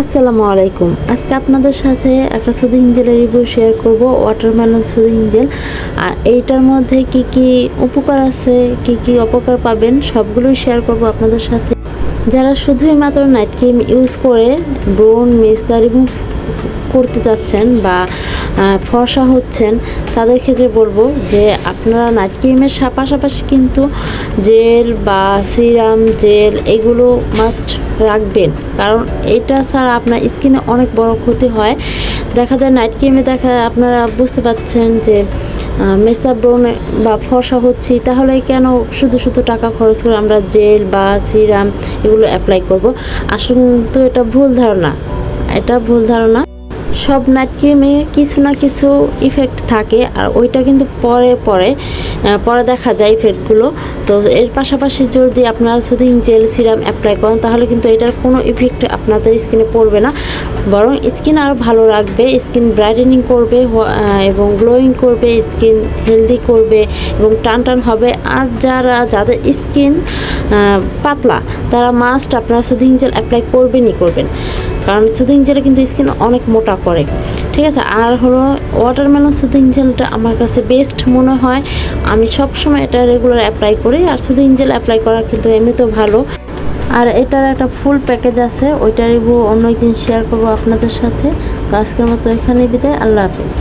আসসালামু আলাইকুম। আজকে আপনাদের সাথে একটা সুদিং জেলের রিভিউ শেয়ার করব, ওয়াটারমেলন সুদিং জেল। আর এইটার মধ্যে কি কি উপকার আছে, কি কি অপকার পাবেন, সবগুলোই শেয়ার করব আপনাদের সাথে। যারা শুধুই মাত্র নাইট ক্রিম ইউজ করে ব্রোন মেস্তা রিমুভ করতে চাচ্ছেন বা ফর্সা হচ্ছেন, তাদের ক্ষেত্রে বলবো যে আপনারা নাইট ক্রিমের পাশাপাশি কিন্তু জেল বা সিরাম জেল এগুলো মাস্ট রাখবেন, কারণ এটা ছাড়া আপনার স্কিনে অনেক বড় ক্ষতি হয়। দেখা যায় নাইট ক্রিমে আপনারা বুঝতে পাচ্ছেন যে মেস্তা ব্রণ বা ফর্সা হচ্ছি, তাহলে কেন শুধু শুধু টাকা খরচ করে আমরা জেল বা সিরাম এগুলো অ্যাপ্লাই করব। আসলে কিন্তু এটা ভুল ধারণা, ভুল ধারণা। সব নাইট ক্রিমে কিছু না কিছু ইফেক্ট থাকে, আর ওইটা কিন্তু পরে দেখা যায় ইফেক্টগুলো। তো এর পাশাপাশি যদি আপনারা সুদিং জেল সিরাম অ্যাপ্লাই করেন, তাহলে কিন্তু এটার কোনো ইফেক্ট আপনাদের স্কিনে পড়বে না, বরং স্কিন আরও ভালো রাখবে, স্কিন ব্রাইটেনিং করবে এবং গ্লোয়িং করবে, স্কিন হেলদি করবে এবং টান হবে। আর যাদের স্কিন পাতলা, তারা মাস্ট আপনারা সুদিং জেল অ্যাপ্লাই করবেন, কারণ সুদিং জেলে কিন্তু স্কিন অনেক মোটা করে। ঠিক আছে, আর হলো ওয়াটারমেলন সুদিং জেলটা আমার কাছে বেস্ট মনে হয়। আমি সবসময় এটা রেগুলার অ্যাপ্লাই করি, আর সুদিং জেল অ্যাপ্লাই করা কিন্তু এমনিতেও ভালো। আর এটার একটা ফুল প্যাকেজ আছে, ওইটা রিভিউ অন্য একদিন শেয়ার করবো আপনাদের সাথে। তো আজকের মতো এখানেই বিদায়, আল্লাহ হাফিজ।